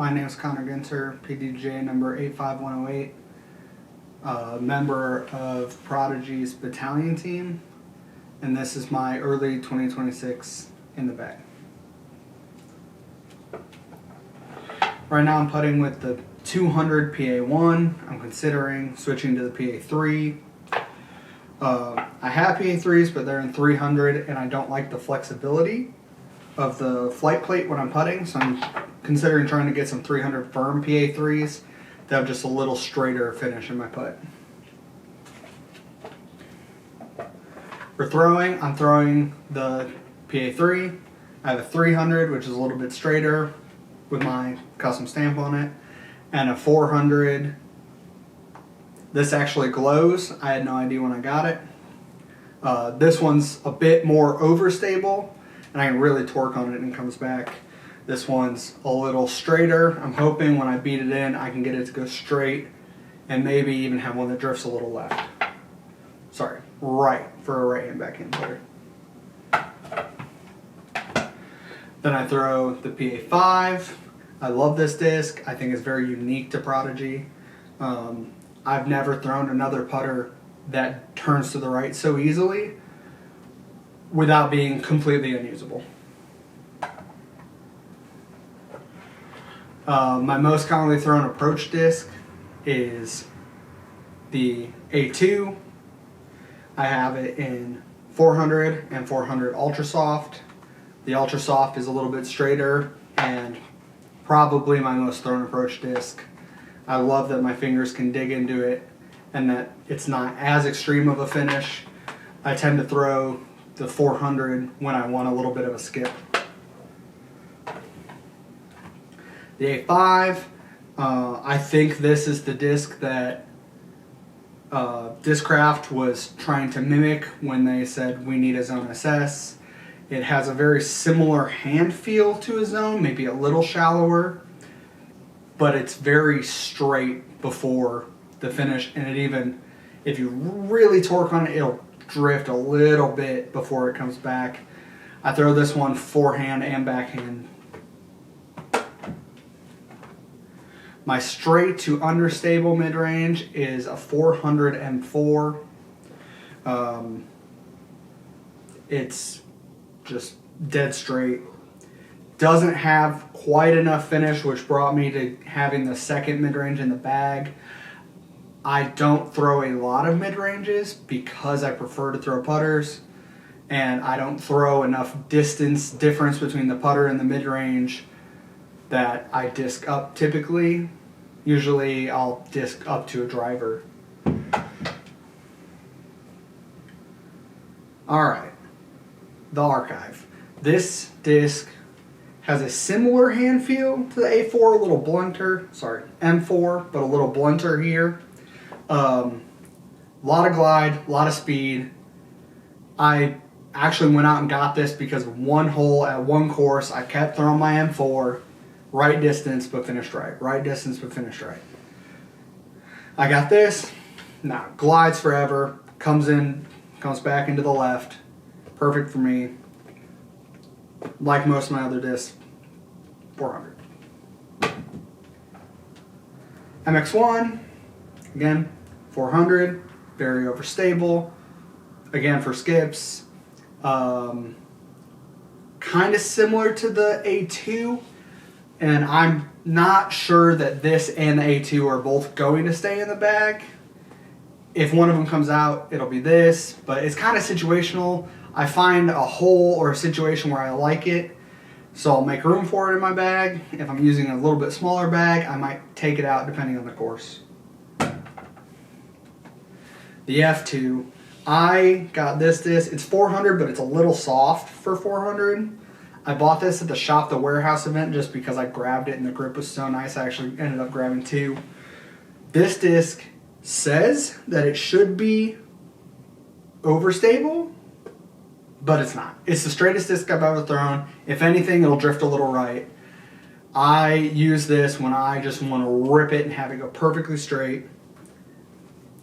My name is Connor Ginter, PDJ number 85108, member of Prodigy's battalion team, and this is my early 2026 in the bag. Right now I'm putting with the 200 PA1. I'm considering switching to the PA3. I have PA3s, but they're in 300, and I don't like the flexibility of the flight plate when I'm putting, so I'm considering trying to get some 300 firm PA3s that have just a little straighter finish in my putt. For throwing, I'm throwing the PA3. I have a 300, which is a little bit straighter with my custom stamp on it, and a 400. This actually glows. I had no idea when I got it. This one's a bit more overstable, and I can really torque on it and it comes back. This one's a little straighter. I'm hoping when I beat it in, I can get it to go straight and maybe even have one that drifts a little left. Sorry, right, for a right-hand backhand player. Then I throw the PA5. I love this disc. I think it's very unique to Prodigy. I've never thrown another putter that turns to the right so easily without being completely unusable. My most commonly thrown approach disc is the A2. I have it in 400 and 400 Ultra Soft. The Ultra Soft is a little bit straighter and probably my most thrown approach disc. I love that my fingers can dig into it and that it's not as extreme of a finish. I tend to throw the 400 when I want a little bit of a skip. The A5, I think this is the disc that Discraft was trying to mimic when they said we need a zone SS. It has a very similar hand feel to a zone, maybe a little shallower, but it's very straight before the finish, and it even, if you really torque on it, it'll drift a little bit before it comes back. I throw this one forehand and backhand. My straight to understable mid-range is a 400 M4. It's just dead straight. Doesn't have quite enough finish, which brought me to having the second mid-range in the bag. I don't throw a lot of mid-ranges because I prefer to throw putters, and I don't throw enough distance difference between the putter and the mid-range that I disc up typically. Usually I'll disc up to a driver. Alright, the Archive. This disc has a similar hand feel to the A4, a little blunter, sorry, M4, but a little blunter here. Lot of glide, a lot of speed. I actually went out and got this because of one hole at one course. I kept throwing my M4, right distance but finished right, right distance but finished right. I got this, now glides forever, comes back into the left, perfect for me. Like most of my other discs, 400. MX1, again, 400, very overstable. Again, for skips, kind of similar to the A2, and I'm not sure that this and the A2 are both going to stay in the bag. If one of them comes out, it'll be this, but it's kind of situational. I find a hole or a situation where I like it, so I'll make room for it in my bag. If I'm using a little bit smaller bag, I might take it out depending on the course. The F2, I got this disc. It's 400, but it's a little soft for 400. I bought this at the Shop the Warehouse event just because I grabbed it and the grip was so nice. I actually ended up grabbing two. This disc says that it should be overstable, but it's not. It's the straightest disc I've ever thrown. If anything, it'll drift a little right. I use this when I just want to rip it and have it go perfectly straight.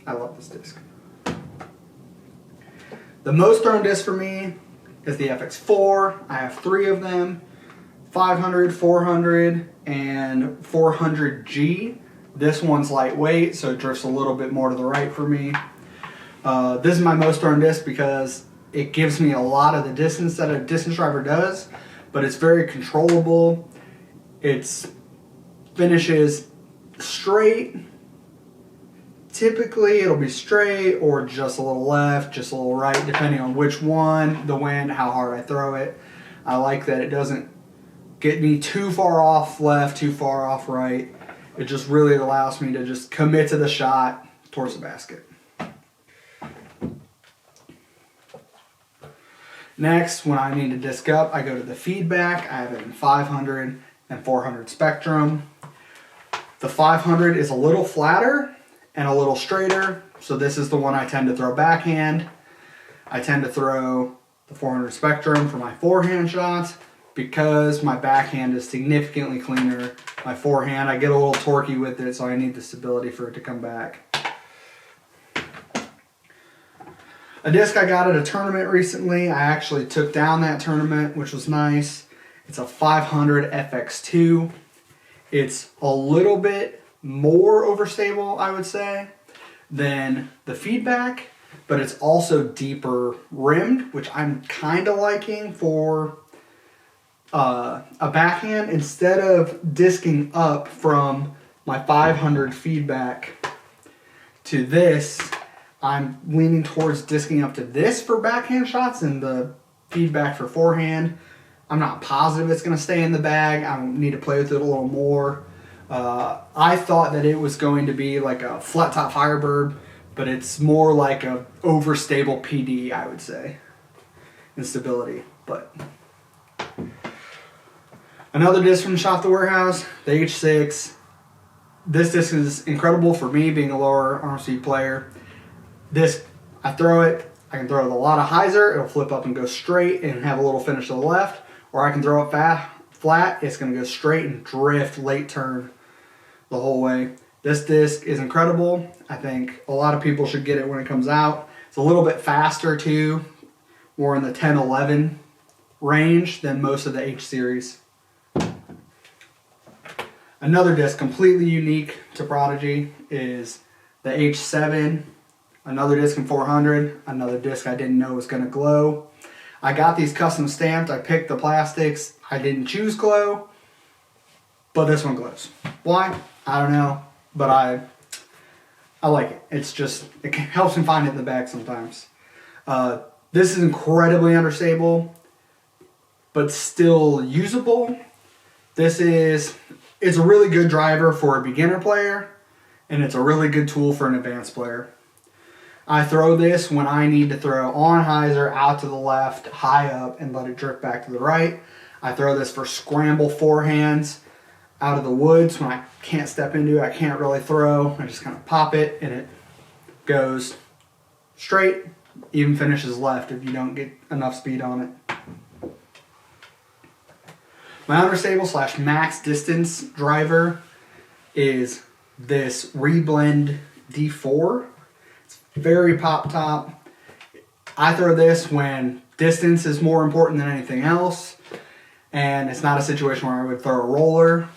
I love this disc. The most thrown disc for me is the FX4. I have 3 of them. 500, 400, and 400G. This one's lightweight, so it drifts a little bit more to the right for me. This is my most thrown disc because it gives me a lot of the distance that a distance driver does, but it's very controllable. It finishes straight. Typically it'll be straight or just a little left, just a little right, depending on which one, the wind, how hard I throw it. I like that it doesn't get me too far off left, too far off right. It just really allows me to just commit to the shot towards the basket. Next, when I need to disc up, I go to the feedback. I have it in 500 and 400 spectrum. The 500 is a little flatter and a little straighter, so this is the one I tend to throw backhand. I tend to throw the 400 spectrum for my forehand shots because my backhand is significantly cleaner. My forehand, I get a little torquey with it, so I need the stability for it to come back. A disc I got at a tournament recently, I actually took down that tournament, which was nice. It's a 500 FX2. It's a little bit more overstable, I would say, than the feedback, but it's also deeper rimmed, which I'm kind of liking for a backhand. Instead of discing up from my 500 feedback to this, I'm leaning towards discing up to this for backhand shots and the feedback for forehand. I'm not positive it's going to stay in the bag. I need to play with it a little more. I thought that it was going to be like a flat top Firebird, but it's more like a overstable PD, I would say, in stability. But another disc from Shop the Warehouse, the H6. This disc is incredible for me being a lower arm speed player. This, I throw it, I can throw it with a lot of hyzer, it'll flip up and go straight and have a little finish to the left, or I can throw it flat, it's going to go straight and drift late turn the whole way. This disc is incredible. I think a lot of people should get it when it comes out. It's a little bit faster too, more in the 10-11 range than most of the H series. Another disc completely unique to Prodigy is the H7. Another disc in 400, another disc I didn't know was going to glow. I got these custom stamped, I picked the plastics, I didn't choose glow, but this one glows. Why? I don't know, but I like it. It's just, it helps me find it in the bag sometimes. This is incredibly understable, but still usable. It's a really good driver for a beginner player, and it's a really good tool for an advanced player. I throw this when I need to throw on hyzer, out to the left, high up, and let it drift back to the right. I throw this for scramble forehands out of the woods when I can't step into it, I can't really throw. I just kind of pop it and it goes straight, even finishes left if you don't get enough speed on it. My understable / max distance driver is this Reblend D4. Very pop top. I throw this when distance is more important than anything else, and it's not a situation where I would throw a roller.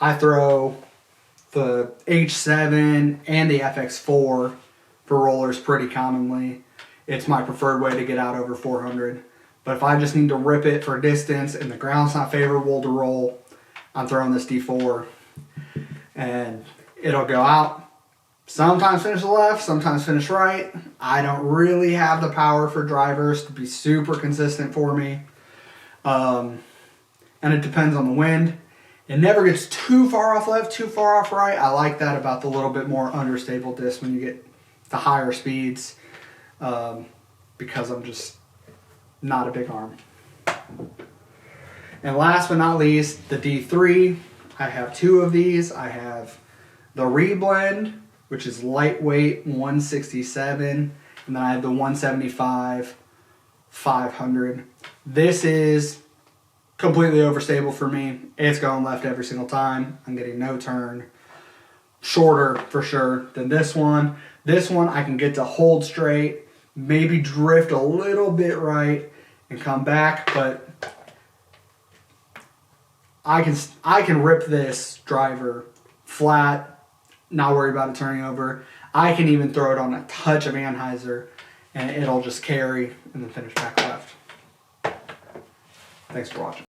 I throw the H7 and the FX4 for rollers pretty commonly. It's my preferred way to get out over 400. But if I just need to rip it for distance and the ground's not favorable to roll, I'm throwing this D4 and it'll go out. Sometimes finish left, sometimes finish right. I don't really have the power for drivers to be super consistent for me. And it depends on the wind. It never gets too far off left, too far off right. I like that about the little bit more understable disc when you get the higher speeds, because I'm just not a big arm. And last but not least, the D3. I have two of these. I have the Reblend, which is lightweight 167, and then I have the 175 500. This is completely overstable for me. It's going left every single time. I'm getting no turn. Shorter for sure than this one. This one I can get to hold straight, maybe drift a little bit right and come back, but I can rip this driver flat, not worry about it turning over. I can even throw it on a touch of anhyzer and it'll just carry and then finish back left. Thanks for watching.